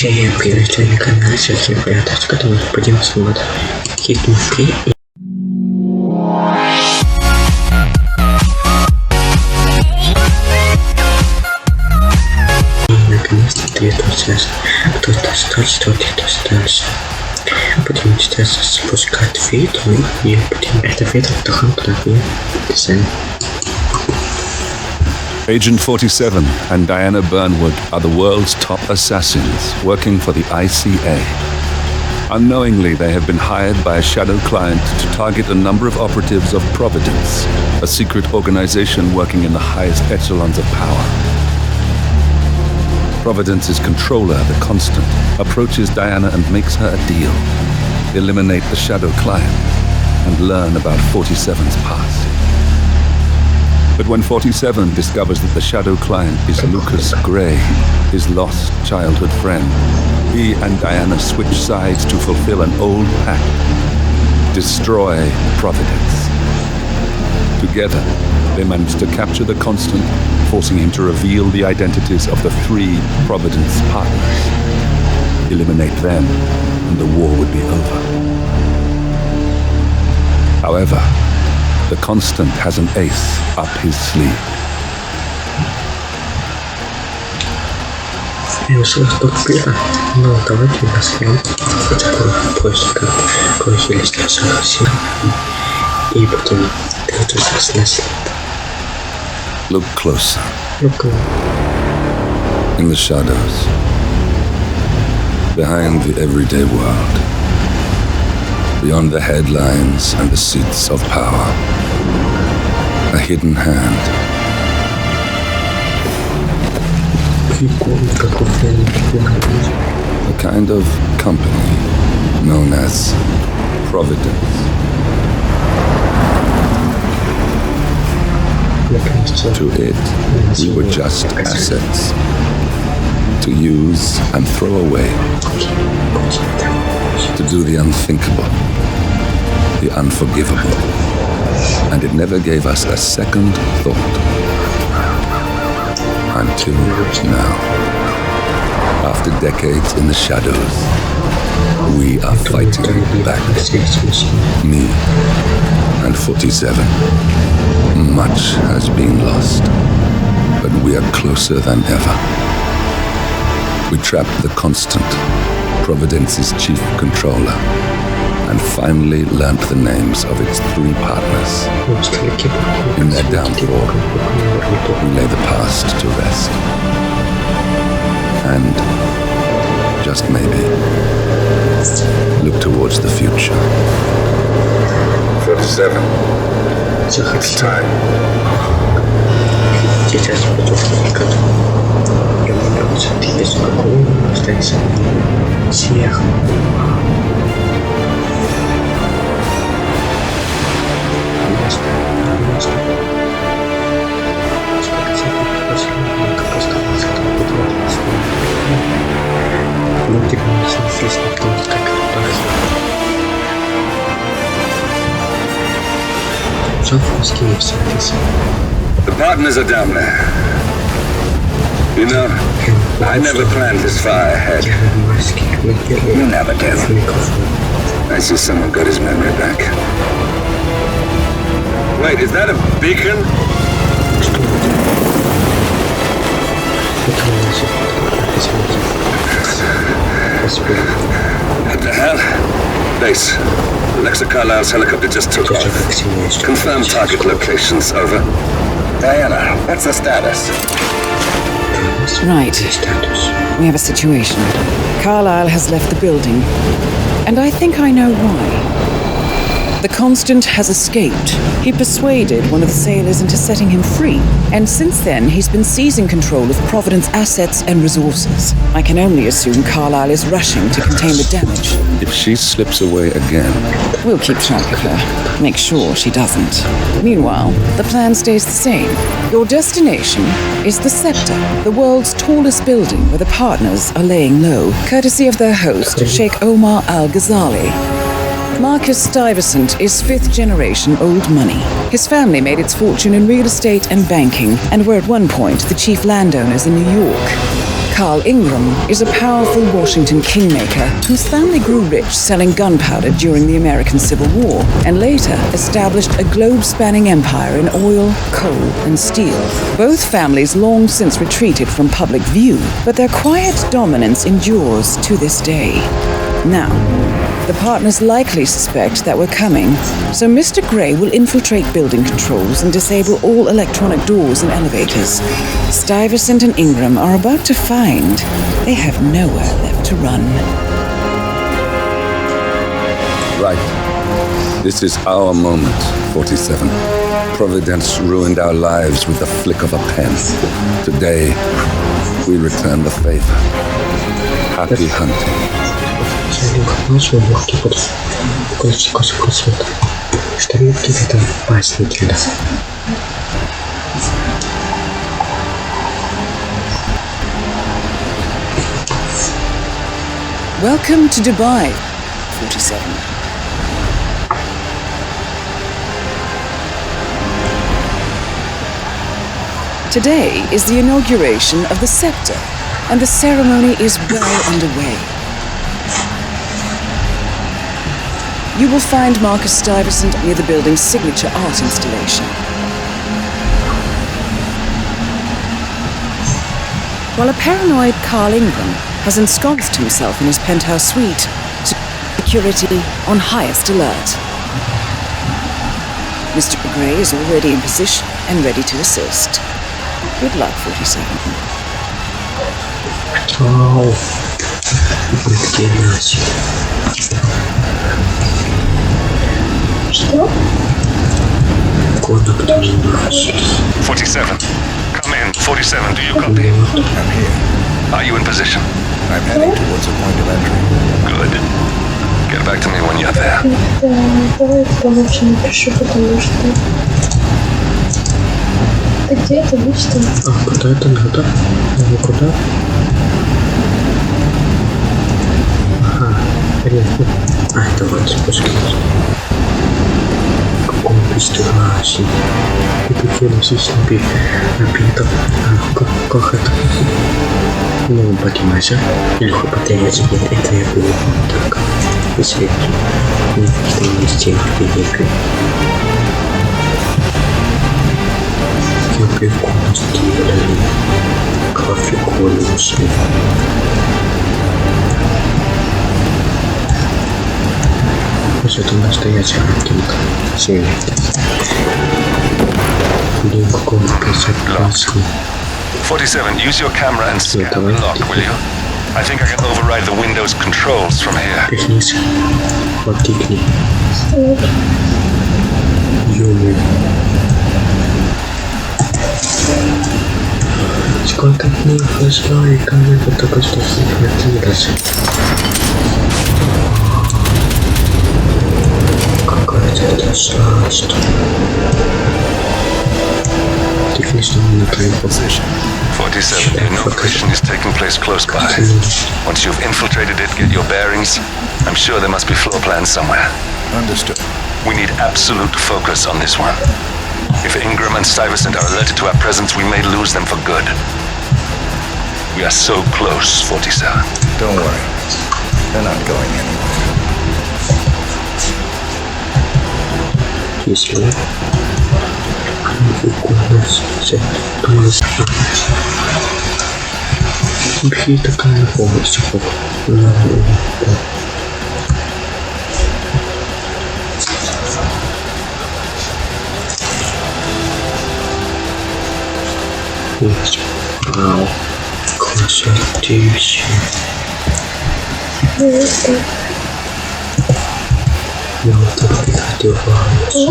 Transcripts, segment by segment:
Всем привет, на канале Сергей Приятного, с которым мы будем смотреть Hitman-3 и наконец-то третью часть. Кто-то дальше, кто-то дальше. Будем сейчас спускать видео и будем это видео вдохом подобное песня. Agent 47 and Diana Burnwood are the world's top assassins working for the ICA. Unknowingly, they have been hired by a shadow client to target a number of operatives of Providence, a secret organization working in the highest echelons of power. Providence's controller, the Constant, approaches Diana and makes her a deal. Eliminate the shadow client and learn about 47's past. But when 47 discovers that the shadow client is Lucas Gray, his lost childhood friend, he and Diana switch sides to fulfill an old pact: destroy Providence. Together, they manage to capture the Constant, forcing him to reveal the identities of the 3 Providence partners. Eliminate them, and the war would be over. However, the Constant has an ace up his sleeve. Решил, что пира, но давайте возьмем хотя бы поиск, какой есть красивый, и потом третью часть на след. Look closer. Look. In the shadows, behind the everyday world, beyond the headlines and the seats of power, a hidden hand. A kind of company known as Providence. To it, we were just assets to use and throw away, to do the unthinkable, the unforgivable, and it never gave us a second thought. Until now, after decades in the shadows, we are fighting back. Me and 47. Much has been lost, but we are closer than ever. We trapped the Constant, Providence's chief controller, and finally learnt the names of its 3 partners. In their downfall, we lay the past to rest. And, just maybe, look towards the future. 47. It's time. Сейчас буду вникать. Я могу смотреть спокойно, остается снег. The partners are down there. You know, I never planned this far ahead. You never do. I see someone got his memory back. Wait, is that a beacon? What the hell? Base. Alexa Carlisle's helicopter just took off. Confirm target locations, over. Diana, what's the status? Right. We have a situation. Carlisle has left the building, and I think I know why. The Constant has escaped. He persuaded one of the sailors into setting him free, and since then he's been seizing control of Providence assets and resources. I can only assume Carlisle is rushing to contain the damage. If she slips away again, We'll keep track of her. Make sure she doesn't. Meanwhile, the plan stays the same. Your destination is the Scepter, the world's tallest building where the partners are laying low, courtesy of their host, Sheikh Omar Al-Ghazali. Marcus Stuyvesant is 5th generation old money. His family made its fortune in real estate and banking and were at one point the chief landowners in New York. Carl Ingram is a powerful Washington kingmaker whose family grew rich selling gunpowder during the American Civil War and later established a globe-spanning empire in oil, coal, and steel. Both families long since retreated from public view, but their quiet dominance endures to this day. Now, the partners likely suspect that we're coming, so Mr. Gray will infiltrate building controls and disable all electronic doors and elevators. Stuyvesant and Ingram are about to find they have nowhere left to run. Right. This is our moment, 47. Providence ruined our lives with the flick of a pen. Today, we return the favor. Happy hunting. Welcome to Dubai, 47. Today is the inauguration of the scepter, and the ceremony is well underway. You will find Marcus Stuyvesant near the building's signature art installation. While a paranoid Carl Ingram has ensconced himself in his penthouse suite, security on highest alert. Mr. Gray is already in position and ready to assist. Good luck, 47. Oh, где нафиг? Что? Куда кто не нашел? 47. Come in. 47, do you copy? I'm here. Are you in position? I'm heading towards a point of entry. Good. Get back to me when you're there. Давай я там вообще напишу, потому что... Ты где это лично? А куда это надо? Ну куда? Ага, понятно. А, это вот спускаться. Какой бесстрашный. И такие носить напиток. Как это? Ну, поднимайся. Легко потерять. Это я было так. Если что не стенки перекрыть. Я прикольно сделали. Кофе колесо. Это настоящая картинка. Сильно. Блин, какого прекрасного. 47, use your camera and scan the lock, will you? I think I can override the Windows controls from here. Пихнись. Подтикни. Ё-моё. Сколько дней прошло, и кажется, только что схватилось. Какая-то страшно. Тикни снова на край. 47, you know Christian is taking place close by. Once you've infiltrated it, get your bearings. I'm sure there must be floor plans somewhere. Understood. We need absolute focus on this one. If Ingram and Stuyvesant are alerted to our presence, we may lose them for good. We are so close, 47. Don't worry. They're not going anywhere. Если вообще такая полностью вау, красотища. Я вот так одеваюсь.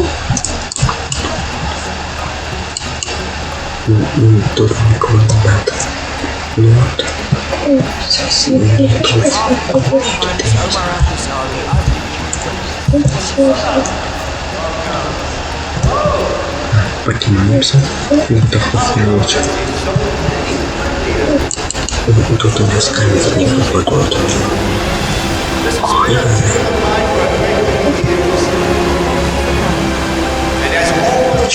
Тоже никого не надо. Вот. Поднимаемся. Вот охотнее. Тут у нас камера не попадает.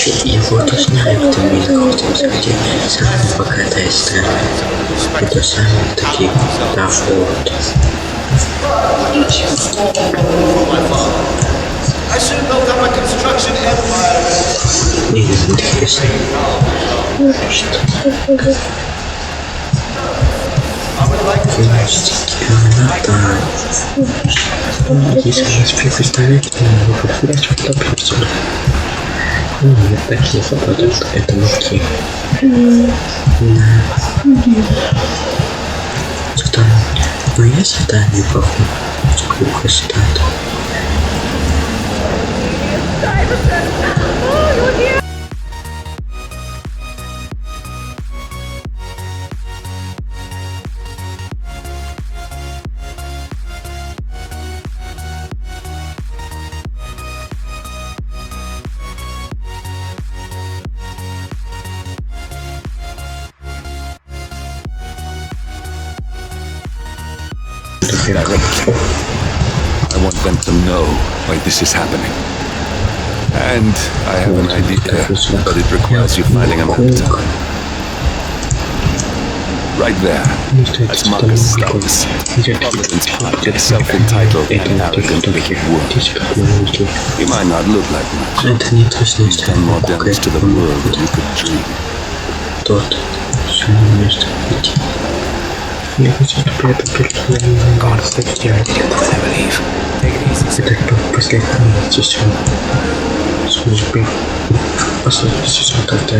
Его-то знаю, кто меня хотел сходить. Самая богатая страна. Это самые такие, да, вот. Не, интересно. Если вы себе представляете, то я могу представлять, что это придется. Ну, нет, такие фото, это муки. Что-то... Ну, есть задание, похоже. Сколько стоит? I want them to know why this is happening. And I have an idea, but it requires you finding a laptop. Right there, that's Marcus Stubbs. Providence Partner, self-entitled and arrogant wicked world. He might not look like much. He's done more damage to the world than you could dream. Тот, все место. Я хочу, чтобы это персонально сделать. Это последний сезон службы. Последний сезон, когда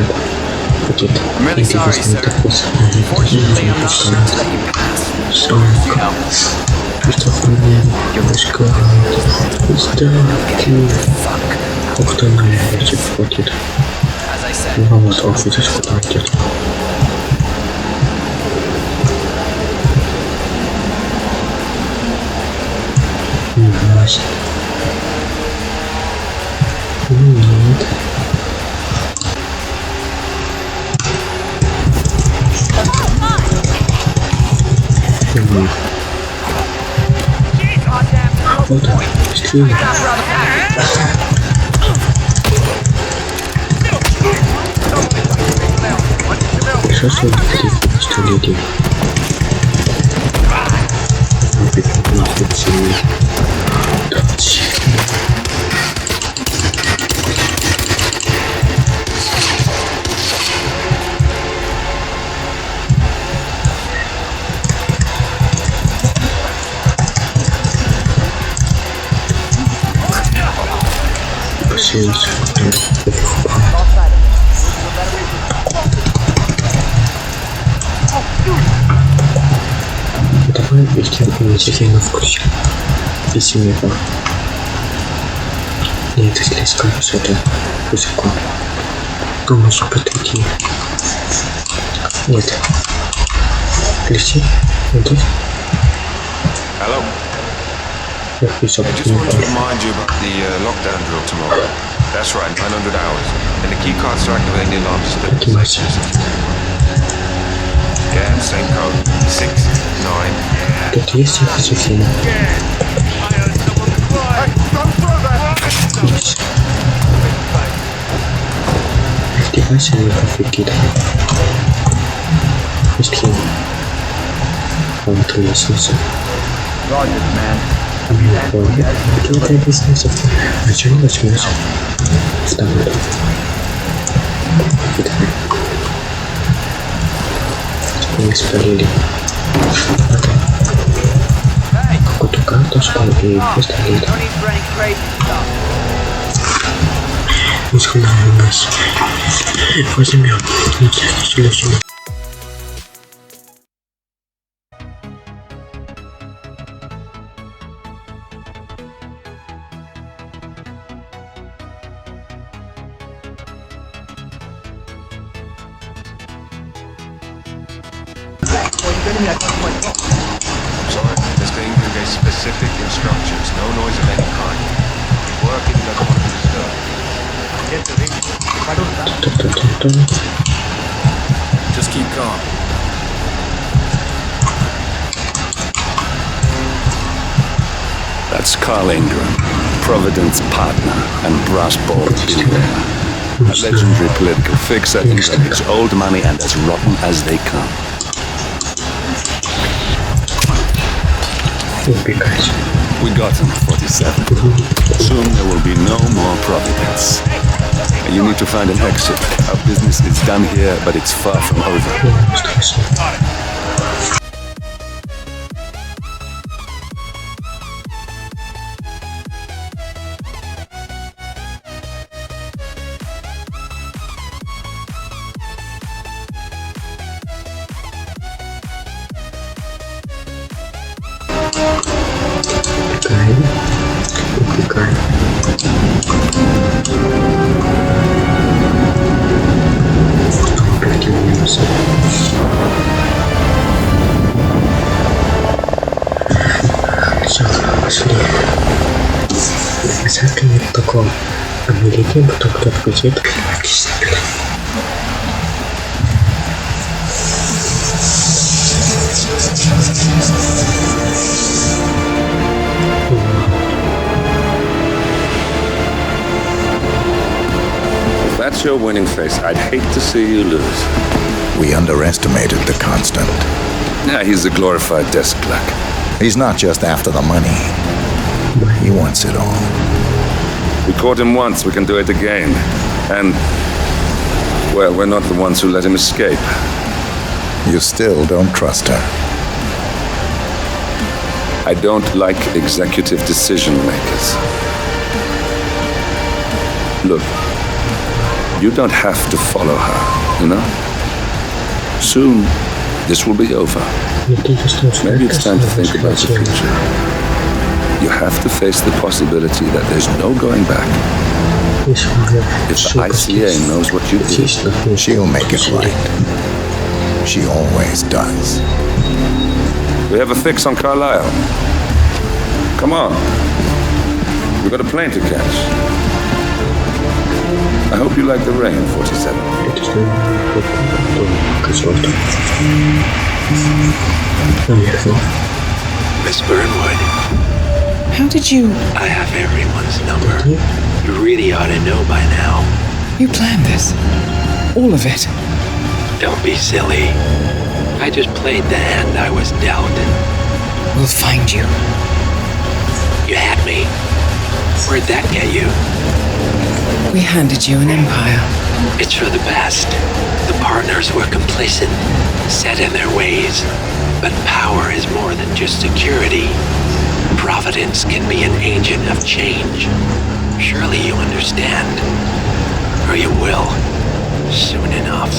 будет интересный такой Сонка. Что мне немножко издалки. Ух ты, моя речь входит. Ну вот, он видишь, куда идет. Нет. Вот он, быстрее. Хорошо, что он таких, что люди. Давай видео включим. Песня. Нет, если скажу, что это высоко. То может быть такие. Нет. Включи. Вот тут. Hello. Just want to remind you about the lockdown drill tomorrow. That's right, 900 hours. And the key cards to activate the alarm system. Yeah, same code. 6, 9. Тут есть официна. Раздевайся и пофигит. Пустил. Он трясется. Какие-то объясняются. А что не возьмешь? Второй. Не спалили. Какую-то карточку и пистолет. Мы схватили нас. Возьмем. Интересно. Sorry, Mr. Ingram gave specific instructions. No noise of any kind. He's working, he doesn't want to be disturbed. Just keep calm. That's Carl Ingram, Providence Partner and brass ball billionaire. A legendary political fix, I think, that is old money and as rotten as they come. We got him, 47. Soon there will be no more Providence. You need to find an exit. Our business is done here, but it's far from over. Обязательно нет такого. А мы летим, потом кто-то придет. If that's your winning face, I'd hate to see you lose. We underestimated the Constant. Yeah, he's a glorified desk clerk. He's not just after the money. He wants it all. We caught him once, we can do it again. And, well, we're not the ones who let him escape. You still don't trust her. I don't like executive decision makers. Look, you don't have to follow her, you know? Soon, this will be over. Maybe it's time to think about the future. You have to face the possibility that there's no going back. If the ICA knows what you did, She'll make it right. She always does. we have a fix on Carlisle. Come on. We've got a plane to catch. I hope you like the rain, 47. Miss Burnwood, How did you... I have everyone's number. You really ought to know by now. You planned this? All of it? Don't be silly. I just played the hand I was dealt. We'll find you. You had me. Where'd that get you? We handed you an empire. It's for the best. The partners were complacent, set in their ways. But power is more than just security. Providence can be an agent of change. Surely you understand. Or you will. Soon enough.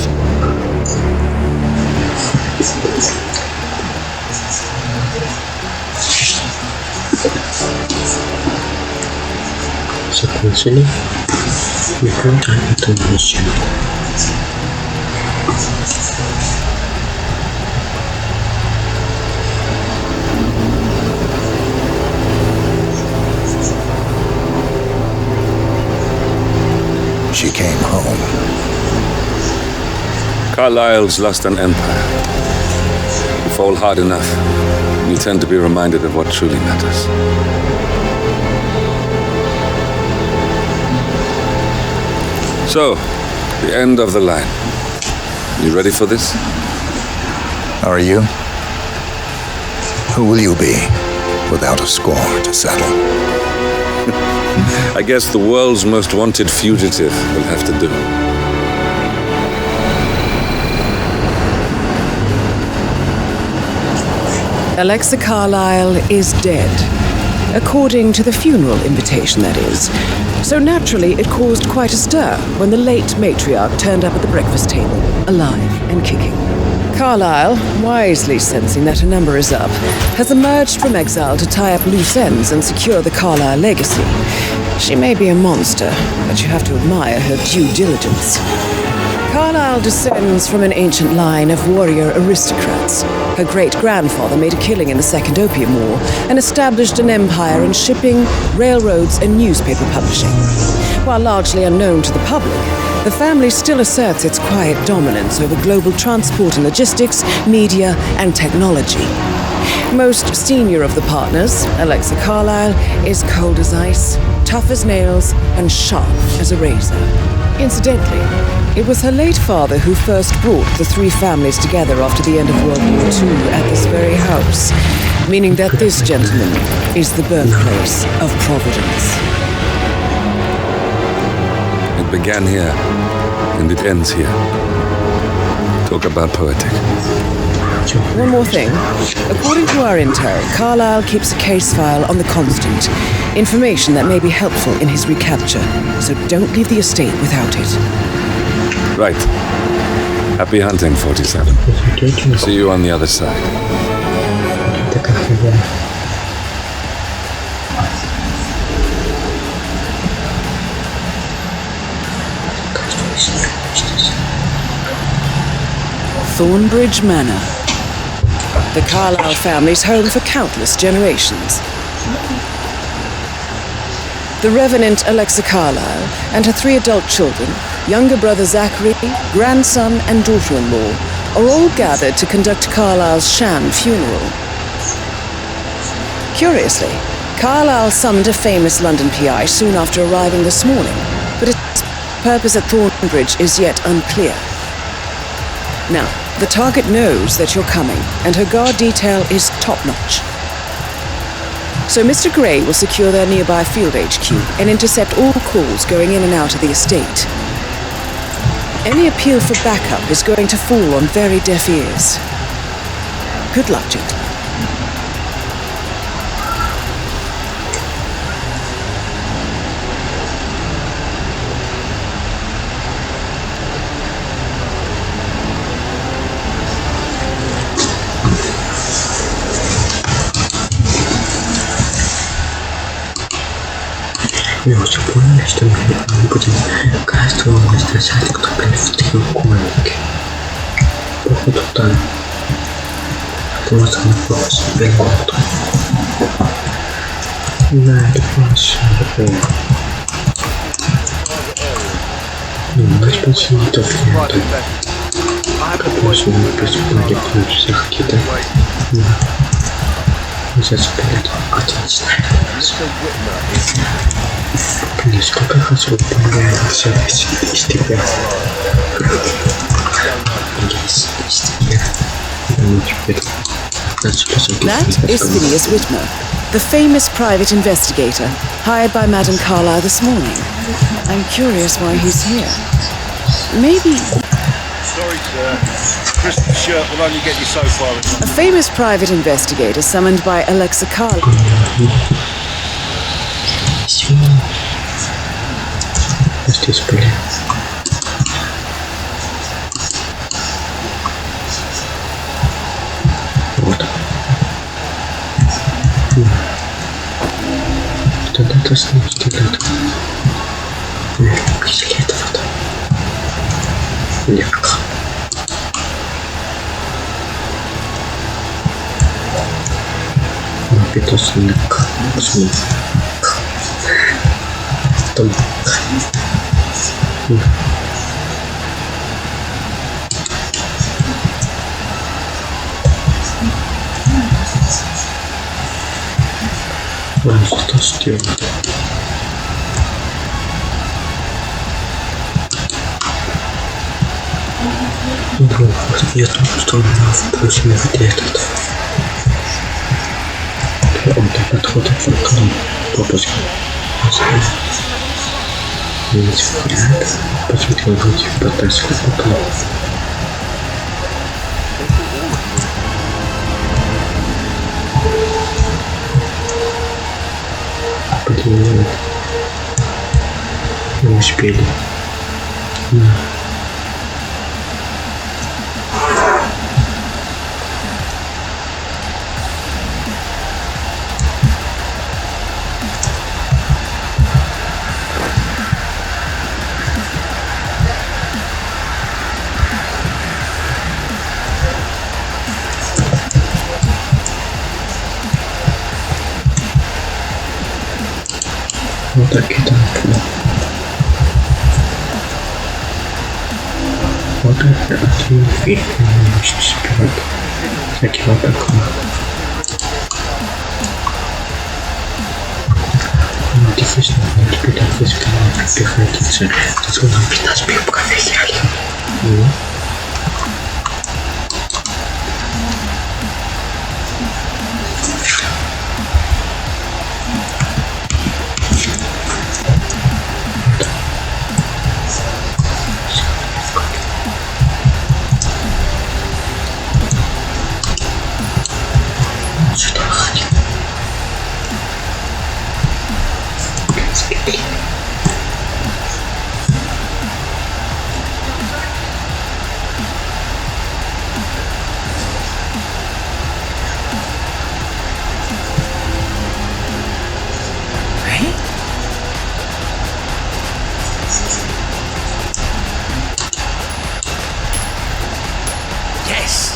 Закончили. Это еще. She came home. Carlisle's lost an empire. You fall hard enough, you tend to be reminded of what truly matters. So, the end of the line. You ready for this? Are you? Who will you be without a score to settle? I guess the world's most wanted fugitive will have to do. Alexa Carlisle is dead. According to the funeral invitation, that is. So naturally, it caused quite a stir when the late matriarch turned up at the breakfast table, alive and kicking. Carlisle, wisely sensing that her number is up, has emerged from exile to tie up loose ends and secure the Carlisle legacy. She may be a monster, but you have to admire her due diligence. Carlisle descends from an ancient line of warrior aristocrats. Her great-grandfather made a killing in the Second Opium War and established an empire in shipping, railroads, and newspaper publishing. While largely unknown to the public, the family still asserts its quiet dominance over global transport and logistics, media, and technology. Most senior of the partners, Alexa Carlisle, is cold as ice, tough as nails, and sharp as a razor. Incidentally, it was her late father who first brought the three families together after the end of World War II at this very house, meaning that this gentleman is the birthplace of Providence. It began here, and it ends here. Talk about poetic. One more thing. According to our intel, Carlyle keeps a case file on the Constant. Information that may be helpful in his recapture, so don't leave the estate without it. Right. Happy hunting, 47. See you on the other side. Thornbridge Manor. The Carlyle family's home for countless generations. The Revenant Alexa Carlyle and her 3 adult children, younger brother Zachary, grandson and daughter-in-law, are all gathered to conduct Carlyle's sham funeral. Curiously, Carlyle summoned a famous London PI soon after arriving this morning, but its purpose at Thornbridge is yet unclear. Now, the target knows that you're coming, and her guard detail is top-notch. So Mr. Gray will secure their nearby field HQ and intercept all calls going in and out of the estate. Any appeal for backup is going to fall on very deaf ears. Good luck, gentlemen. Мы уже поняли, что мы будем каждого раздражать, кто блин в треугольнике. Походу там. Вот он вопрос, перемоту. Да, это больше. Ну, у нас больше не то клиентов. Как можно написать многие ключи какие-то. Сейчас вперед. Отлично. Блин, сколько раз вы появляетесь из тебя? That is Phineas Whitmer, the famous private investigator hired by Madame Carlyle this morning. I'm curious why he's here. Maybe... Sorry, sir. Christmas shirt will only get you so far. A famous private investigator summoned by Alexa Carlyle. Здесь были. Вот. Что-то это с ним стреляет. Скелет вот. Легко. Напитался легко. Посмотрим. Там. Он что сделал? Друг, я думаю, что он в прошлом этот. Он так подходит в окно. Попуск. Видите, взгляд. Посмотрел вроде в потаску в окно. Блин. Не успели. Вот так и так. Вот это один фильм, не очень спират. Такие вот такое. Отлично, теперь отпускаем пехотинцы. Тут нам 15 пивка взяли. Что хотим? Yes!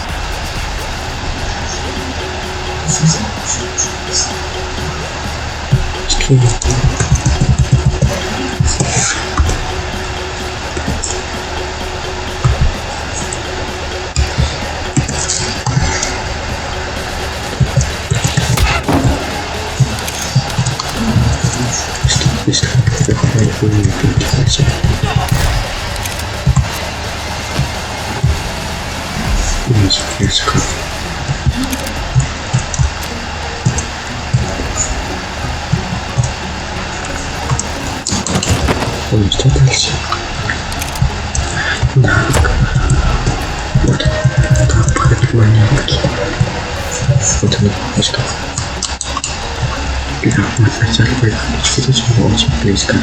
Что дальше? Да. Вот. Проходит монетки. Вот она, что? Да, мы хотели выходить через очень близко.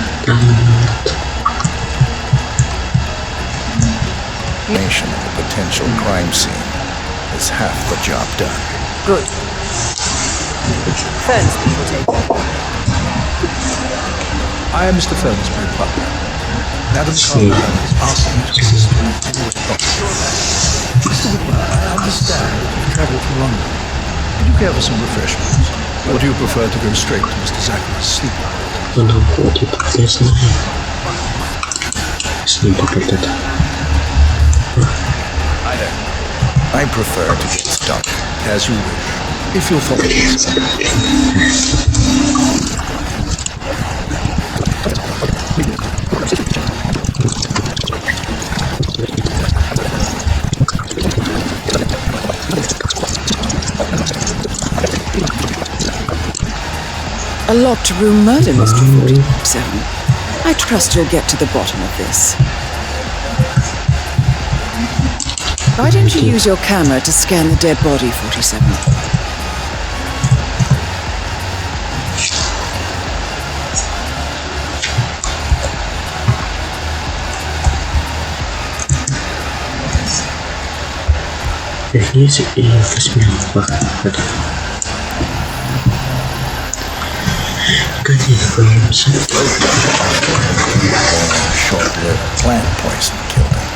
Nation of a potential crime scene is half the job done. Good. Fernsby will take over. I am Mr. Fernsby, butler. Madam Carter is asking you to assist me in your property. Mr. Whitman, I understand that you've travelled from London. Would you care for some refreshments? Or do you prefer to go straight to Mr. Zachary's sleeping? Он уходит, я знаю. С ним попадет. I prefer to get stuck. As you wish. If you'll follow me, sir. A locked room murder, Mr. 47. I trust you'll get to the bottom of this. Why don't you use your camera to scan the dead body, 47? Верните и восьмерку. Short-lived plant poison killed him.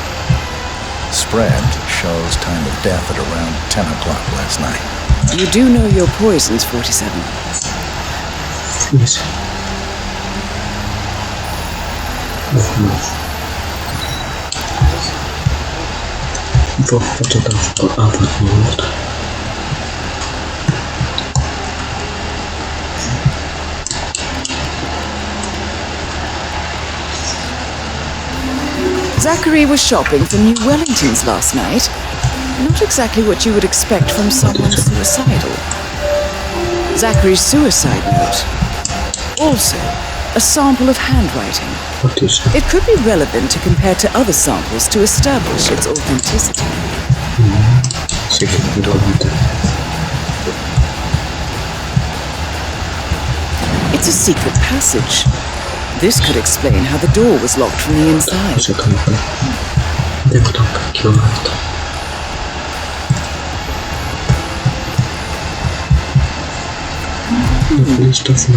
Spread shows time of death at around 10 o'clock last night. You do know your poisons, 47. Yes. Вот это вот. Zachary was shopping for New Wellingtons last night. Not exactly what you would expect from someone suicidal. Zachary's suicide note. Also, a sample of handwriting. It could be relevant to compare to other samples to establish its authenticity. It's a secret passage. This could explain how the door was locked from the inside. A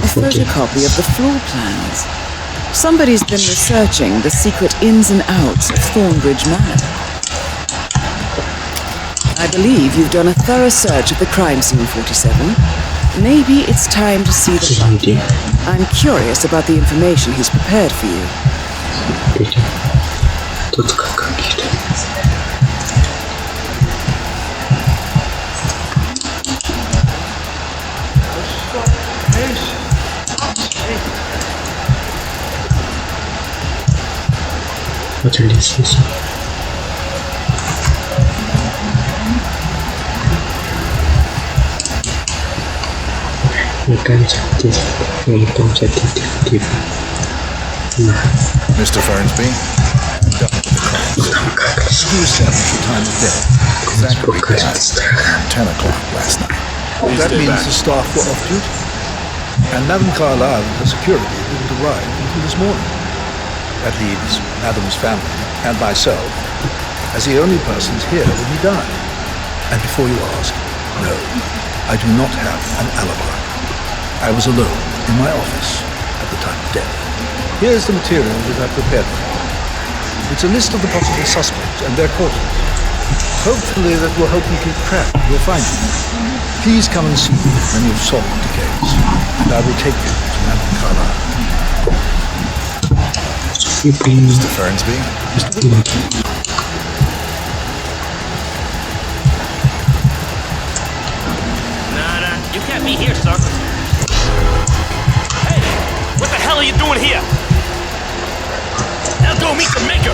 photocopy of the floor plans. Somebody's been researching the secret ins and outs of Thornbridge Manor. I believe you've done a thorough search of the crime scene, 47. Maybe it's time to see the body. I'm curious about the information he's prepared for you. Вот лестница. Мне кажется, здесь детектив. Mr. Fernsby, you established the time of death. Exactly 10 o'clock last night. That means the staff were off duty. And Madame Carlyle and her security didn't arrive until this morning. That leaves Madame's family and myself as the only persons here when he died. And before you ask, no, I do not have an alibi. I was alone in my office at the time of death. Here's the material that I prepared for you. It's a list of the possible suspects and their coordinates. Hopefully that will help you keep track of your findings. Please come and see me when you've solved the case, and I will take you to Madame Carlyle. Mr. Fernsby? Nah, you can't be here, sir. Hey, what the hell are you doing here? Now go meet the maker.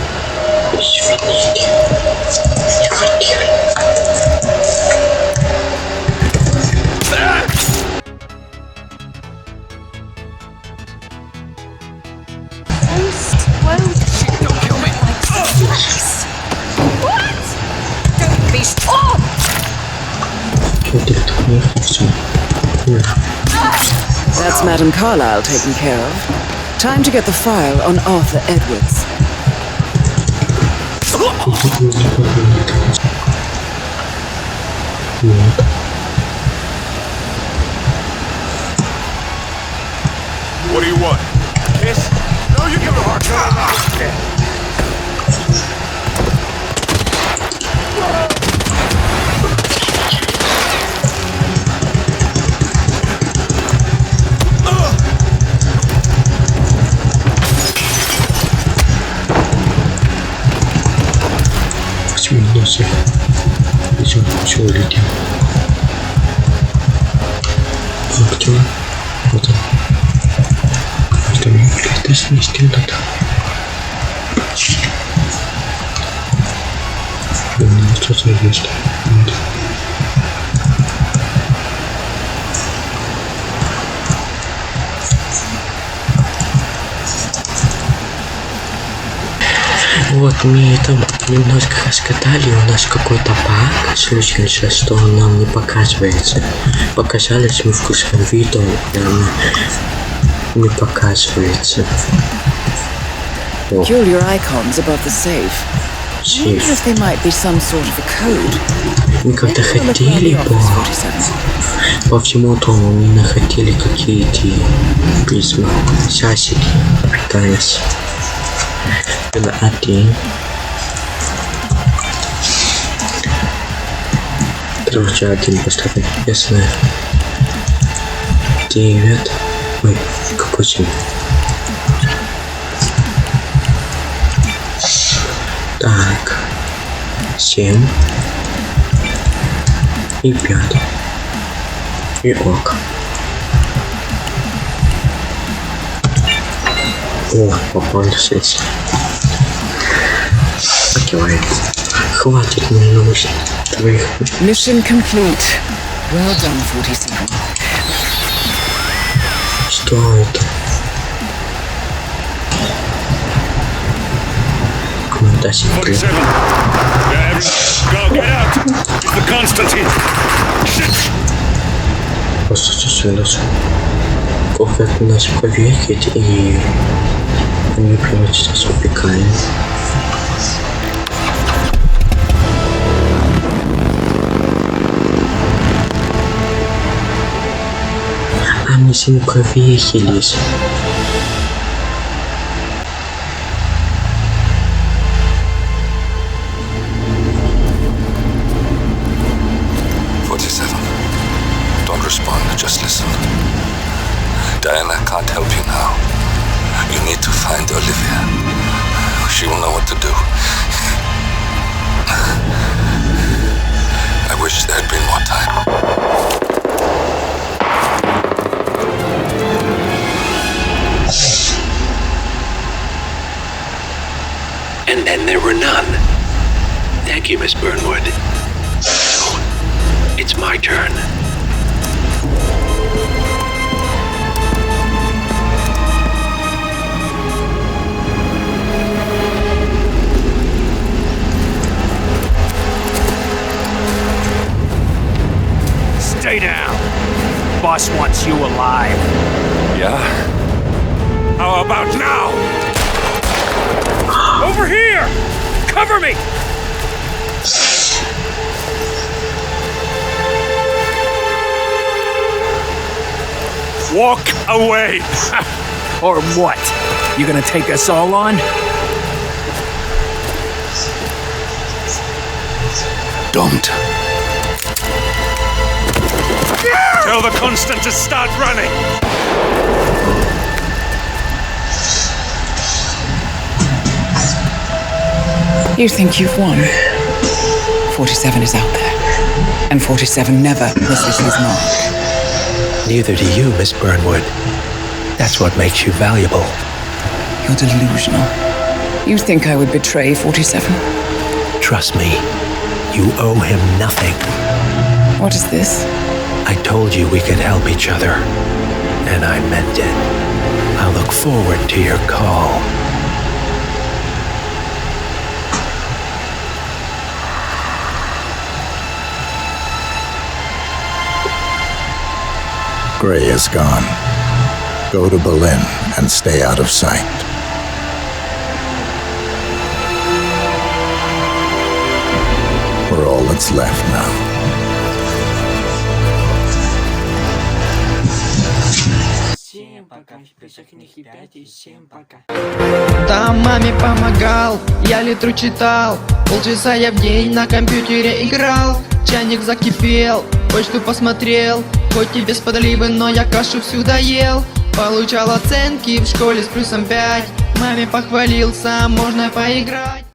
That's Madame Carlyle taken care of. Time to get the file on Arthur Edwards. What do you want? Kiss? No, you give it a hard time. Почему не носит? Почему чего улетел? Актер. Вот он. Что мне это снести надо? Что-то есть. Вот мы там немножко раскатали, у нас какой-то баг случился, что он нам не показывается. Показались мы в куске видео, и оно не показывается. Peculiar icons above the safe. I wonder if there might be some sort of a code. Мы как-то хотели по всему дому, мы находили какие-то письма, часики, пытались. Было один. Короче, один поставить, я знаю. 9. Ой, какой же. Так. 7. И 5. И ок. О, попался. Окей, хватит мне нужно твоих. Mission complete. Well done, 47. Что это? Куда секрет? Просто чувствуется. Кофе от нас поверит, и они превратятся в пекарню. А мы с ним проверились. Just listen. Diana can't help you now. You need to find Olivia. She will know what to do. I wish there had been more time. And Thank you, Miss Burnwood. So, it's my turn. Stay down. Boss wants you alive. Yeah? How about now? Over here! Cover me! Walk away! Or what? You gonna take us all on? Don't. Tell the Constant to start running! You think you've won? 47 is out there, and 47 never misses his mark. Neither do you, Miss Burnwood. That's what makes you valuable. You're delusional. You think I would betray 47? Trust me, you owe him nothing. What is this? I told you we could help each other, and I meant it. I'll look forward to your call. Gray is gone. Go to Berlin and stay out of sight. We're all that's left now. Там маме помогал, я литру читал, полчаса я в день на компьютере играл. Чайник закипел, почту посмотрел, хоть и без подливы, но я кашу всю доел. Получал оценки в школе с +5, маме похвалился, можно поиграть.